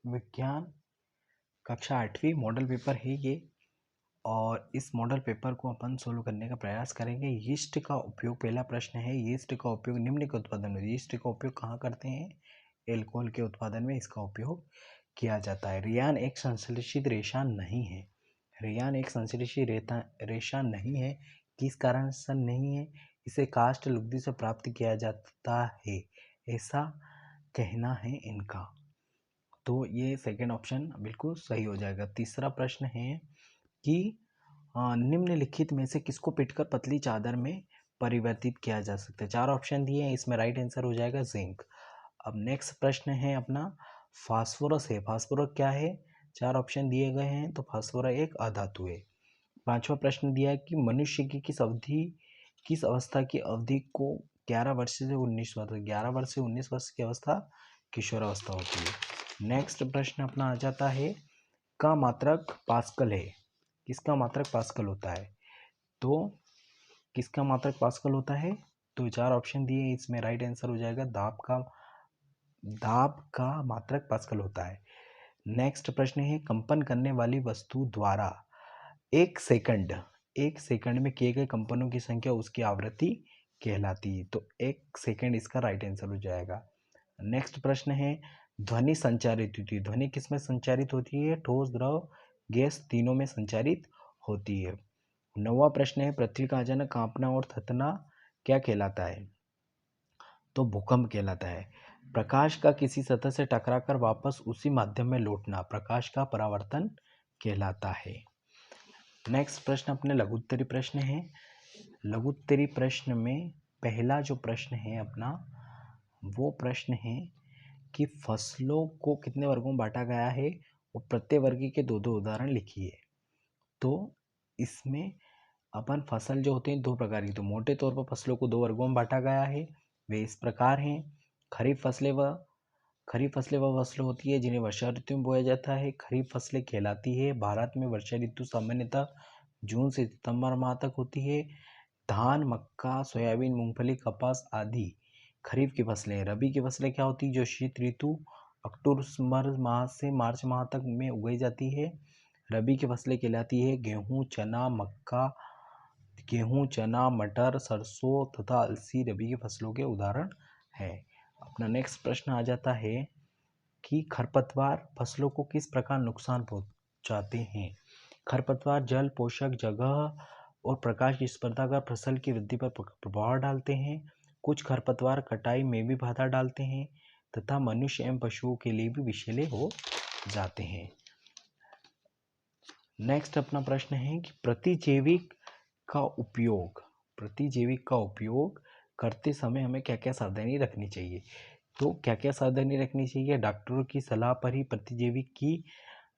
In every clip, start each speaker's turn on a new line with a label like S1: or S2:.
S1: विज्ञान कक्षा 8वीं मॉडल पेपर है ये। और इस मॉडल पेपर को अपन सोल्व करने का प्रयास करेंगे। यीस्ट का उपयोग, पहला प्रश्न है, यीस्ट का उपयोग निम्न के उत्पादन में, यीस्ट का उपयोग कहाँ करते हैं? एल्कोहल के उत्पादन में इसका उपयोग किया जाता है। रेयान एक संश्लेषित रेशा नहीं है। रेयान एक संश्लेषित रेशा नहीं है। किस कारण से नहीं है? इसे काष्ठ लुगदी से प्राप्त किया जाता है, ऐसा कहना है इनका। तो ये सेकंड ऑप्शन बिल्कुल सही हो जाएगा। तीसरा प्रश्न है कि निम्नलिखित में से किसको पीटकर पतली चादर में परिवर्तित किया जा सकता है? 4 ऑप्शन दिए हैं, इसमें राइट आंसर हो जाएगा जिंक। अब नेक्स्ट प्रश्न है अपना फास्फोरस है। फास्फोरस क्या है? 4 ऑप्शन दिए गए हैं, तो फास्फोरस एक अधातु है। 5वां प्रश्न दिया है कि मनुष्य की किस अवस्था की अवधि को 11 वर्ष से 19 वर्ष, 11 वर्ष से 19 वर्ष की अवस्था किशोरावस्था होती है। नेक्स्ट प्रश्न अपना आ जाता है का मात्रक पास्कल है। किसका मात्रक पास्कल होता है? तो किसका मात्रक पास्कल होता है? तो 4 ऑप्शन दिए, इसमें राइट आंसर हो जाएगा दाब का मात्रक पास्कल होता है। नेक्स्ट प्रश्न है कंपन करने वाली वस्तु द्वारा एक सेकंड में किए गए कंपनों की संख्या उसकी आवृत्ति कहलाती है। तो 1 सेकंड इसका राइट आंसर हो जाएगा। नेक्स्ट प्रश्न है ध्वनि संचारित होती है। ध्वनि किस में संचारित होती है? ठोस, द्रव, गैस तीनों में संचारित होती है। 9वां प्रश्न है पृथ्वी का अचानक कांपना और थतना क्या कहलाता है? तो भूकंप कहलाता है। प्रकाश का किसी सतह से टकराकर वापस उसी माध्यम में लौटना प्रकाश का परावर्तन कहलाता है। नेक्स्ट प्रश्न अपने लघुत्तरी प्रश्न है। लघुत्तरी प्रश्न में पहला जो प्रश्न है अपना, वो प्रश्न है कि फसलों को कितने वर्गों में बांटा गया है और प्रत्येक वर्ग के 2-2 उदाहरण लिखिए। तो इसमें अपन फसल जो होते हैं 2 प्रकार की, तो मोटे तौर पर फसलों को 2 वर्गों में बांटा गया है। वे इस प्रकार हैं। खरीफ फसलें वह फसलें होती है जिन्हें वर्षा ऋतु में बोया जाता है। खरीफ फसलें कहलाती है। भारत में वर्षा ऋतु सामान्यतः जून से सितंबर माह तक होती है। धान, मक्का, सोयाबीन, मूंगफली, कपास आदि खरीफ की फसलें। रबी की फसलें क्या होती है? जो शीत ऋतु अक्टूबर माह से मार्च माह तक में उगाई जाती है। रबी की फसलें कहलाती है गेहूं, चना, मटर, सरसों तथा अलसी रबी की फसलों के उदाहरण है। अपना नेक्स्ट प्रश्न आ जाता है कि खरपतवार फसलों को किस प्रकार नुकसान पहुंचाते हैं? खरपतवार जल, पोषक, जगह और प्रकाश की स्पर्धा कर फसल की वृद्धि पर प्रभाव डालते हैं। कुछ खरपतवार कटाई में भी बाधा डालते हैं तथा मनुष्य एवं पशुओं के लिए भी विषैले हो जाते हैं। नेक्स्ट अपना प्रश्न है कि प्रतिजैविक का उपयोग करते समय हमें क्या क्या सावधानी रखनी चाहिए? तो क्या क्या सावधानी रखनी चाहिए? डॉक्टरों की सलाह पर ही प्रतिजैविक की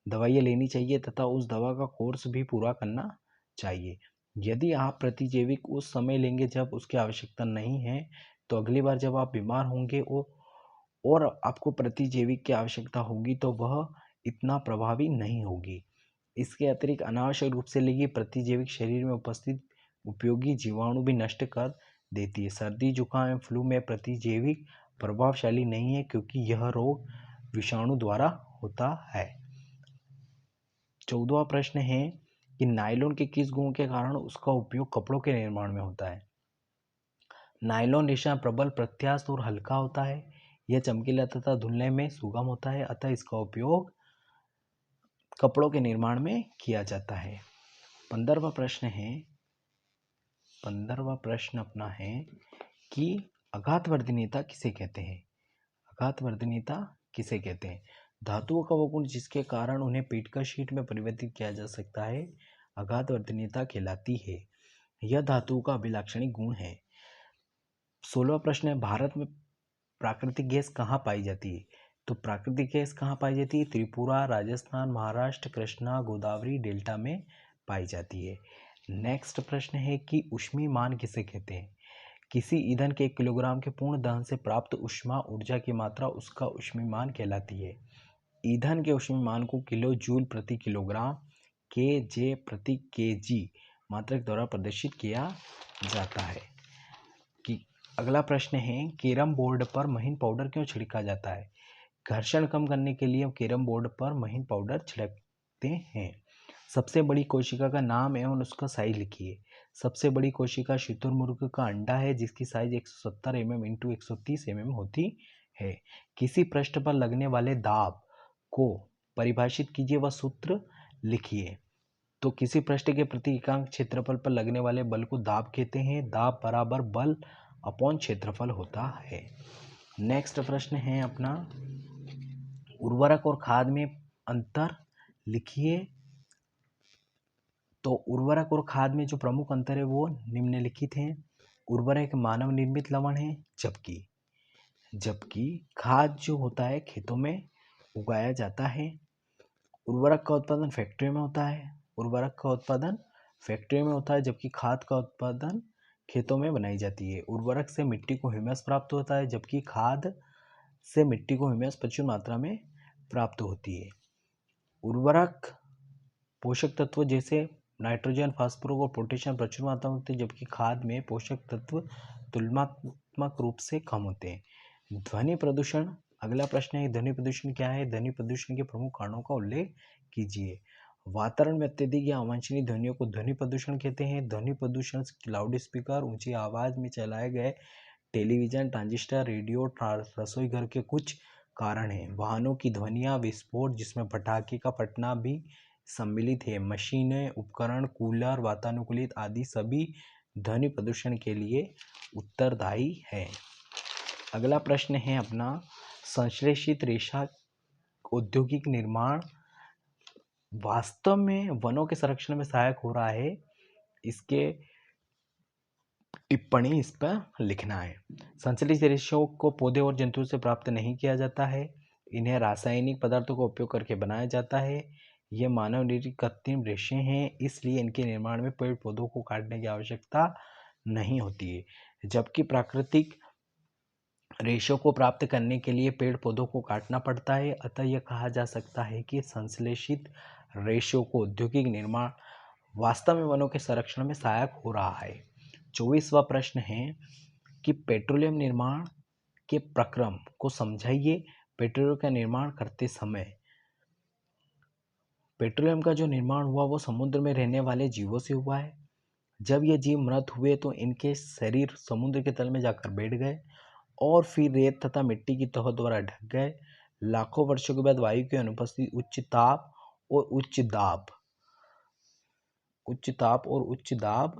S1: दवाइयाँ लेनी चाहिए तथा उस दवा का कोर्स भी पूरा करना चाहिए। यदि आप प्रतिजैविक उस समय लेंगे जब उसकी आवश्यकता नहीं है, तो अगली बार जब आप बीमार होंगे और आपको प्रतिजैविक की आवश्यकता होगी तो वह इतना प्रभावी नहीं होगी। इसके अतिरिक्त अनावश्यक रूप से ली गई प्रतिजैविक शरीर में उपस्थित उपयोगी जीवाणु भी नष्ट कर देती है। सर्दी, जुकाम एवं फ्लू में प्रतिजैविक प्रभावशाली नहीं है क्योंकि यह रोग विषाणु द्वारा होता है। 14वां प्रश्न है कि नायलॉन के किस गुण के कारण उसका उपयोग कपड़ों के निर्माण में होता है? नायलॉन रेशा प्रबल, प्रत्यास्थ और हल्का होता है। यह चमकीला तथा धुलने में सुगम होता है, अतः इसका उपयोग कपड़ों के निर्माण में किया जाता है। 15वां प्रश्न अपना है कि आघातवर्धनीयता किसे कहते हैं? आघातवर्धनीयता किसे कहते हैं? धातुओं का वो गुण जिसके कारण उन्हें पीटकर शीट में परिवर्तित किया जा सकता है आघातवर्धनीयता कहलाती है। यह धातुओं का अभिलाक्षणिक गुण है। 16वां प्रश्न है भारत में प्राकृतिक गैस कहाँ पाई जाती है? तो प्राकृतिक गैस कहाँ पाई जाती है? त्रिपुरा, राजस्थान, महाराष्ट्र, कृष्णा, गोदावरी डेल्टा में पाई जाती है। नेक्स्ट प्रश्न है कि ऊष्मीमान किसे कहते हैं? किसी ईंधन के 1 किलोग्राम के पूर्ण दहन से प्राप्त ऊष्मा ऊर्जा की मात्रा उसका ऊष्मीमान कहलाती है। ईंधन के ऊष्मीमान को किलो जूल प्रति किलोग्राम, के जे प्रति के जी मात्रक द्वारा प्रदर्शित किया जाता है। कि अगला प्रश्न है कैरम बोर्ड पर महीन पाउडर क्यों छिड़का जाता है? घर्षण कम करने के लिए कैरम बोर्ड पर महीन पाउडर छिड़कते हैं। सबसे बड़ी कोशिका का नाम एवं उसका साइज लिखिए। सबसे बड़ी कोशिका शुतुरमुर्ग का अंडा है जिसकी साइज 170 mm इंटू 130 mm होती है। किसी पृष्ठ पर लगने वाले दाब को परिभाषित कीजिए व सूत्र लिखिए। तो किसी पृष्ठ के प्रति एकांक क्षेत्रफल पर लगने वाले बल को दाब कहते हैं। दाब बराबर बल अपॉन क्षेत्रफल होता है। नेक्स्ट प्रश्न है अपना, उर्वरक और खाद में अंतर लिखिए। तो उर्वरक और खाद में जो प्रमुख अंतर है वो निम्नलिखित हैं। उर्वरक मानव निर्मित लवण है, जबकि खाद जो होता है खेतों में उगाया जाता है। उर्वरक का उत्पादन फैक्ट्री में होता है, जबकि खाद का उत्पादन खेतों में बनाई जाती है। उर्वरक से मिट्टी को ह्यूमस प्राप्त होता है, जबकि खाद से मिट्टी को ह्यूमस प्रचुर मात्रा में प्राप्त होती है। उर्वरक पोषक तत्व जैसे नाइट्रोजन, फास्फोरस और पोटेशियम प्रचुर मात्रा में होते हैं, जबकि खाद में पोषक तत्व तुलनात्मक रूप से कम होते हैं। ध्वनि प्रदूषण, अगला प्रश्न है, ध्वनि प्रदूषण क्या है? ध्वनि प्रदूषण के प्रमुख कारणों का उल्लेख कीजिए। वातावरण में अत्यधिक या अवांछनीय ध्वनियों को ध्वनि प्रदूषण कहते हैं। ध्वनि प्रदूषण लाउड स्पीकर, ऊंची आवाज में चलाए गए टेलीविजन, ट्रांजिस्टर, रेडियो, रसोई घर के कुछ कारण हैं। वाहनों की ध्वनियाँ, विस्फोट जिसमें पटाखे का फटना भी सम्मिलित है। मशीनें, उपकरण, कूलर, वातानुकूलित आदि सभी ध्वनि प्रदूषण के लिए उत्तरदायी है। अगला प्रश्न है अपना, संश्लेषित रेशा औद्योगिक निर्माण वास्तव में वनों के संरक्षण में सहायक हो रहा है, इसके टिप्पणी इस पर लिखना है। संश्लेषित रेशों को पौधे और जंतुओं से प्राप्त नहीं किया जाता है, इन्हें रासायनिक पदार्थों का उपयोग करके बनाया जाता है। ये मानव निर्मित कृत्रिम रेशे हैं, इसलिए इनके निर्माण में पेड़ पौधों को काटने की आवश्यकता नहीं होती है, जबकि प्राकृतिक रेशों को प्राप्त करने के लिए पेड़ पौधों को काटना पड़ता है। अतः यह कहा जा सकता है कि संश्लेषित रेशों को औद्योगिक निर्माण वास्तव में वनों के संरक्षण में सहायक हो रहा है। 24वां प्रश्न है कि पेट्रोलियम निर्माण के प्रक्रम को समझाइए। पेट्रोलियम का निर्माण करते समय पेट्रोलियम का जो निर्माण हुआ वो समुद्र में रहने वाले जीवों से हुआ है। जब ये जीव मृत हुए तो इनके शरीर समुद्र के तल में जाकर बैठ गए और फिर रेत तथा मिट्टी की तहों द्वारा ढक गए। लाखों वर्षों के बाद वायु की अनुपस्थिति, उच्च ताप और उच्च दाब